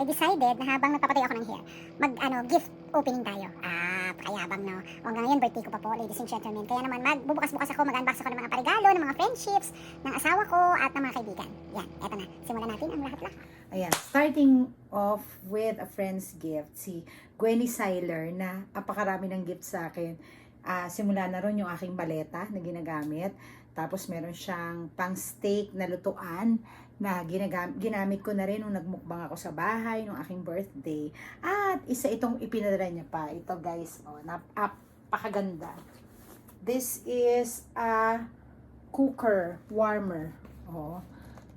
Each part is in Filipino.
I decided na habang nagpapatuloy ako ng hair, gift opening tayo. Pakayabang, no? Hanggang ngayon, birthday ko pa po, ladies and gentlemen. Kaya naman, magbubukas-bukas ako, mag-unbox ako ng mga paregalo, ng mga friendships, ng asawa ko, at ng mga kaibigan. Yan, eto na. Simulan natin ang lahat-lahat. Ayan, starting off with a friend's gift, si Gwenny Seiler na apakarami ng gift sa akin. Simula na ron yung aking baleta na ginagamit. Tapos meron siyang pang steak na lutuan na ginamit ko na rin nung nagmukbang ako sa bahay nung aking birthday. At isa itong ipinadala niya pa. Ito guys, napakaganda. This is a cooker warmer. Oh.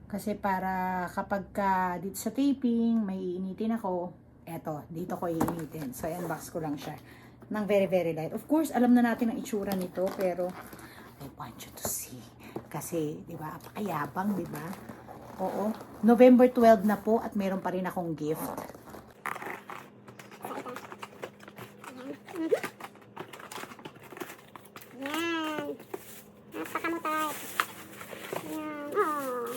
Kasi para kapag dito sa taping, may iinitin ako, eto, dito ko iinitin. So, i-unbox ko lang siya ng very, very light. Of course, alam na natin ang itsura nito, pero I want you to see. Kasi, di ba, apakayabang, di ba? Oo. November 12 na po at meron pa rin akong gift. Yan. Napakamutat. Yan. Oh.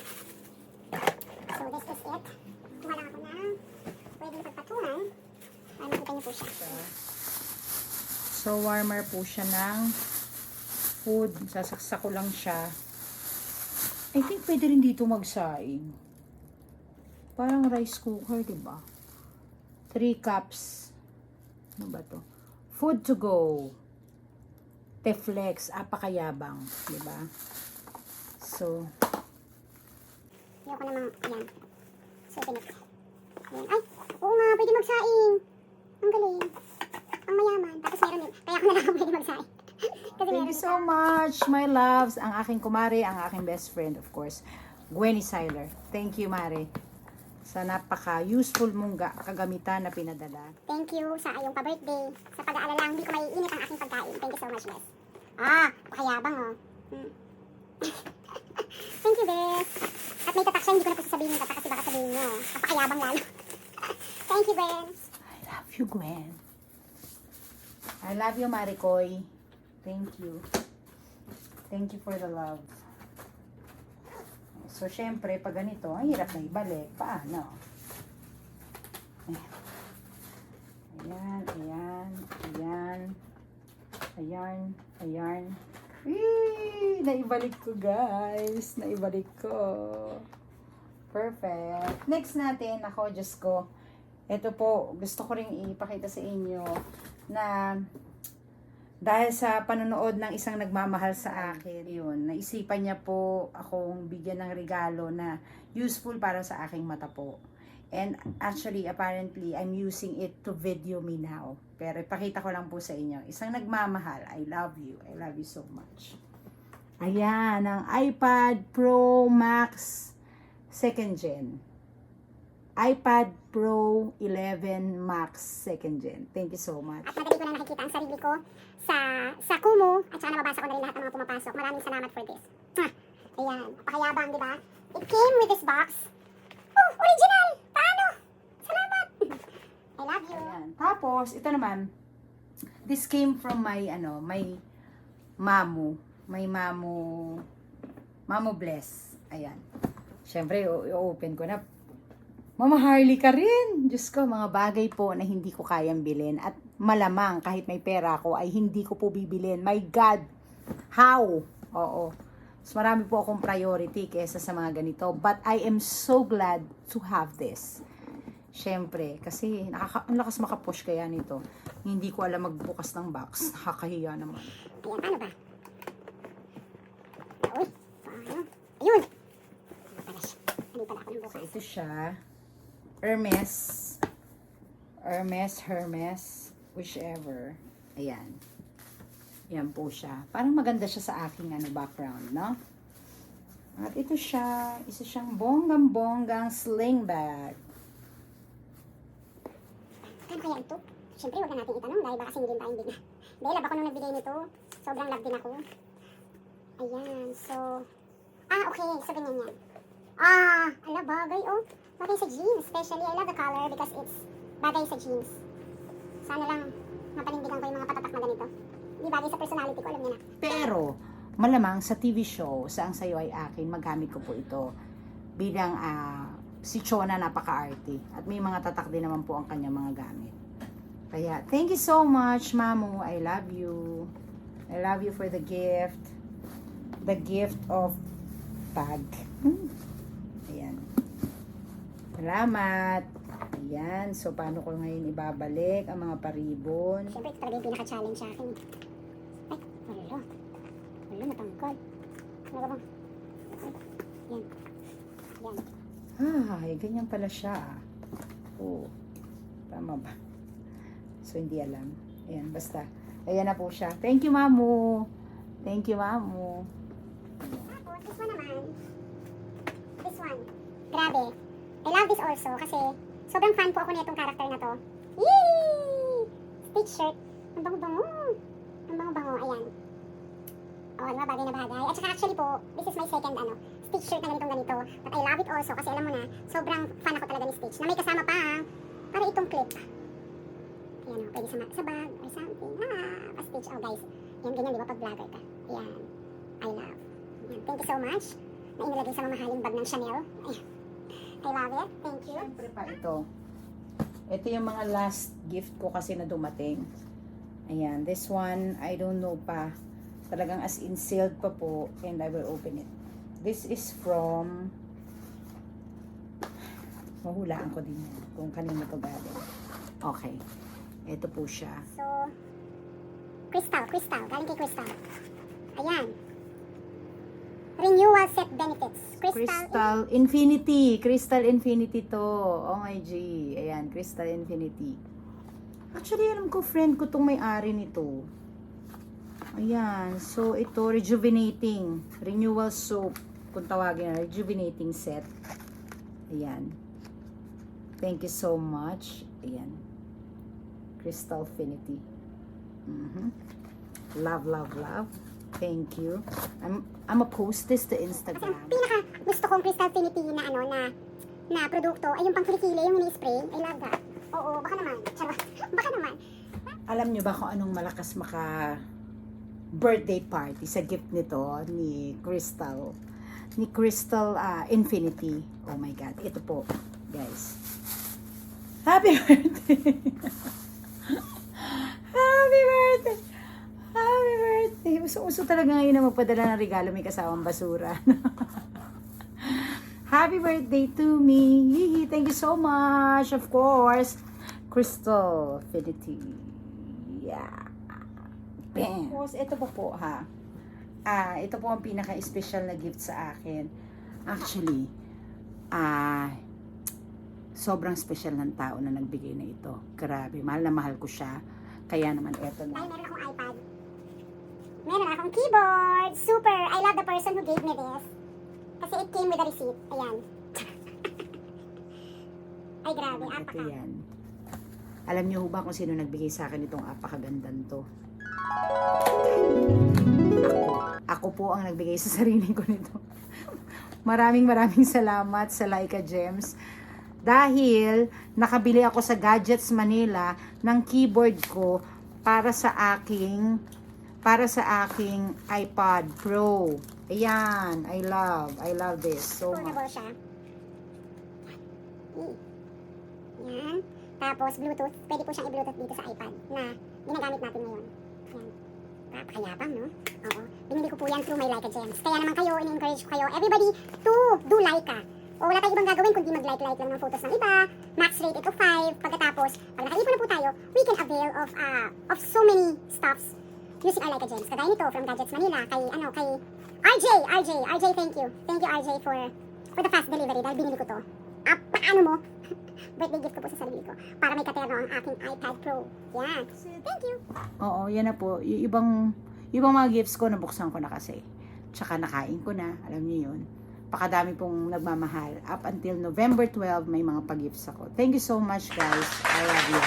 So, this is it. Kuha lang ako ng pwedeng pagpatungan. Makita niyo po siya. So, warmer po siya ng food. Sasaksak ko lang siya. I think pwede rin dito magsaing. Parang rice cooker, diba? 3 cups. Ano ba to? Food to go. Teflex. Apakayabang. Diba? So, ayoko namang, ayan. So, pinit. Ayan. Ay, oo nga, pwede magsaing. Ang galing. Ang mayaman. Tapos meron din. Kaya ako na lang pwede magsaing. thank you so much, my loves. Ang aking kumare, ang aking best friend, of course, Gwenny Seiler. Thank you, Mare. Sa napaka-useful mong kagamitan na pinadala. Thank you sa iyong pa-birthday. Sa pag-aalala, hindi ko maiinit ang aking pagkain. Thank you so much, Bes. Pakayabang, oh. Thank you, Bes. At may tatak siya, hindi ko na po sasabihin yung tatak kasi baka sabihin nyo. Napakayabang lalo. Thank you, Bes. I love you, Gwen. I love you, Maricoy. Thank you. Thank you for the love. So, syempre, pag ganito, ang hirap na ibalik. Paano? Ayan, ayan, ayan, ayan, ayan. Eee, naibalik ko, guys. Naibalik ko. Perfect. Next natin, ako, Diyos ko. Ito po, gusto ko rin ipakita sa inyo na dahil sa panonood ng isang nagmamahal sa akin, yun, naisipan niya po akong bigyan ng regalo na useful para sa aking mata po. And actually, apparently, I'm using it to video me now. Pero ipakita ko lang po sa inyo. Isang nagmamahal, I love you. I love you so much. Ayan, ang iPad Pro Max 2nd Gen. iPad Pro 11 Max 2nd Gen. Thank you so much. At madali ko na nakikita ang sarili ko sa Kumu at saka nababasa ko na rin lahat ng mga pumapasok. Maraming salamat for this. Ayan, pakayabang, di ba? It came with this box. Oh, original! Paano? Salamat! I love you. Ayan. Tapos, ito naman, this came from my, my mamu. My mamu bless. Ayan. Siyempre, i-open ko na. Mama Harley ka rin. Diyos ko, mga bagay po na hindi ko kayang bilhin. At malamang, kahit may pera ako, ay hindi ko po bibilhin. My God! How? Oo. Mas marami po akong priority kesa sa mga ganito. But I am so glad to have this. Siyempre, kasi ang lakas makapush kaya nito. Hindi ko alam magbukas ng box. Nakakahiya naman. Ayan, paano ba? Uy, paano? Ayun! Ano pala ako ng bukas? So, ito siya. Hermes, whichever. Ayan. Yan po siya. Parang maganda siya sa aking background, no? At ito siya, isa siyang bonggang-bonggang sling bag. Kano kaya ito? Siyempre, huwag na natin itanong dahil baka singilin tayong bigla. Dahil love ako nung nagbigay nito. Sobrang love din ako. Ayan, so... okay. So, ganyan yan. Ala, bagay, oh. Bagay sa jeans. Especially, I love the color because it's bagay sa jeans. Sana lang mapanindigan ko yung mga patatak na ganito. Hindi bagay sa personality ko, alam niya na. Pero, malamang sa TV show, sa Ang Sayo Ay Akin, magamit ko po ito bilang si Chona napaka-arte. At may mga tatak din naman po ang kanyang mga gamit. Kaya, thank you so much, Mamu. I love you. I love you for the gift. The gift of bag. Ayan. Salamat. Ayan. So, paano ko ngayon ibabalik ang mga paribon? Siyempre, ito talaga yung pinaka-challenge sa akin. Ay, wala. Wala, natangkad. Ano ba? Yan. Yan. Ay, ganyan pala siya. Oh, tama ba? So, hindi alam. Ayan, basta. Ayan na po siya. Thank you, Mamu. Thank you, Mamu. Tapos, this one naman. This one. Grabe. I love this also kasi sobrang fan po ako na itong character na to. Yee! Stitch shirt. Ang bango-bango. Ang bango-bango. Ayan. Oh, ano ba? Bagay na bagay. At saka actually po, this is my second Stitch shirt na ganitong ganito. But I love it also kasi alam mo na, sobrang fan ako talaga ni Stitch. Na may kasama pa para itong clip. Ayan o, pwede sa bag or something. Pa-stitch. Oh guys, yan ganyan di ba pag vlogger ka. Ayan. I love. Ayan. Thank you so much na inilagay sa mamahaling bag ng Chanel. Ayan. I love it. Thank you. Siyempre pa ito. Ito yung mga last gift ko kasi na dumating. Ayan, this one, I don't know pa. Talagang as in sealed pa po and I will open it. This is from mahulaan ko din yan kung kanino to galing. Okay. Ito po siya. So, Crystal. Galing kay Crystal. Ayan. Renewal set benefits. Crystal Infinity. Crystal Infinity to. Oh my G. Ayan, Crystal Infinity. Actually, alam ko, friend ko tong may-ari nito. Ayan. So, ito, rejuvenating. Renewal soap. Kung tawagin na, rejuvenating set. Ayan. Thank you so much. Ayan. Crystal Infinity. Love. Thank you. I'm a post this to Kasi Instagram. ang pinaka gusto kong Crystal Infinity na na produkto ay yung pangkilikili, yung mini-spray. I love that. Oo, baka naman. Charot. Baka naman. Alam nyo ba kung anong malakas maka birthday party sa gift nito ni Crystal? Ni Crystal Infinity. Oh my God. Ito po, guys. Happy birthday! Happy birthday! Happy birthday! Uso talaga ngayon na magpadala ng regalo may kasamang basura. Happy birthday to me! Hihi, thank you so much! Of course, Crystal Infinity. Yeah. Bam! Tapos, ito po ha. Ito po ang pinaka-special na gift sa akin. Actually, sobrang special ng tao na nagbigay na ito. Grabe, mahal na mahal ko siya. Kaya naman, eto na. Dahil meron akong iPad. Meron akong keyboard. Super! I love the person who gave me this. Kasi it came with a receipt. Ayan. Ay, grabe. Ito Apaka. yan. Alam niyo ba kung sino nagbigay sa akin itong apakagandang to? Ako po ang nagbigay sa sarili ko nito. Maraming salamat sa Laika Gems. Dahil nakabili ako sa Gadgets Manila ng keyboard ko para sa aking iPad Pro. Ayan, I love this so much. Portable siya. Yan. Tapos Bluetooth. Pwede po siyang i-Bluetooth dito sa iPad na ginagamit natin ngayon. Yan. Napakayabang, no? Oo. Binili ko po yan through my Laika Gems. Kaya naman kayo, in-encourage ko kayo, everybody to do Laika. O wala tayong ibang gagawin kundi mag-like lang ng photos ng iba. Max rate ito 5. Pagkatapos, pag nakaipon na po tayo, we can avail of so many stuffs using our Laika Gems. Kagaya nito from Gadgets Manila kay RJ, thank you. Thank you RJ for the fast delivery dahil binili ko to. Paano mo? Birthday gift ko po sa sarili ko para may katerno ang aking iPad Pro. Yan. So, thank you. Oo, yan na po. Yung ibang mga gifts ko, nabuksan ko na kasi. Tsaka nakain ko na. Alam niyo yun. Pakadami pong nagmamahal. Up until November 12, may mga pag-gifts ako. Thank you so much, guys. I love you.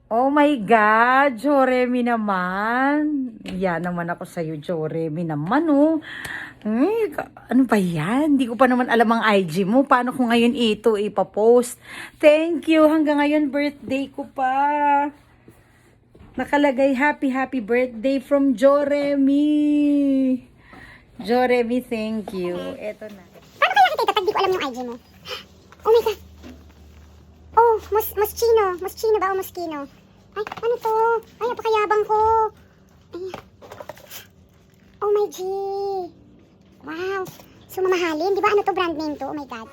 Oh my God, Joremi naman. Yan naman ako sa'yo, Joremi naman, oh. Ay, ano ba yan? Hindi ko pa naman alam ang IG mo. Paano ko ngayon ito ipapost? Thank you. Hanggang ngayon, birthday ko pa. Nakalagay, happy birthday from Joremi. Joremi, thank you. Eto na. itatag, di ko alam yung IG mo. Oh my God. Oh, Moschino ba o Moschino? Ay, ano to? Ay, napakayabang ko. Ay. Oh my G. Wow. So, mamahalin. Di ba ano to, brand name to? Oh my God.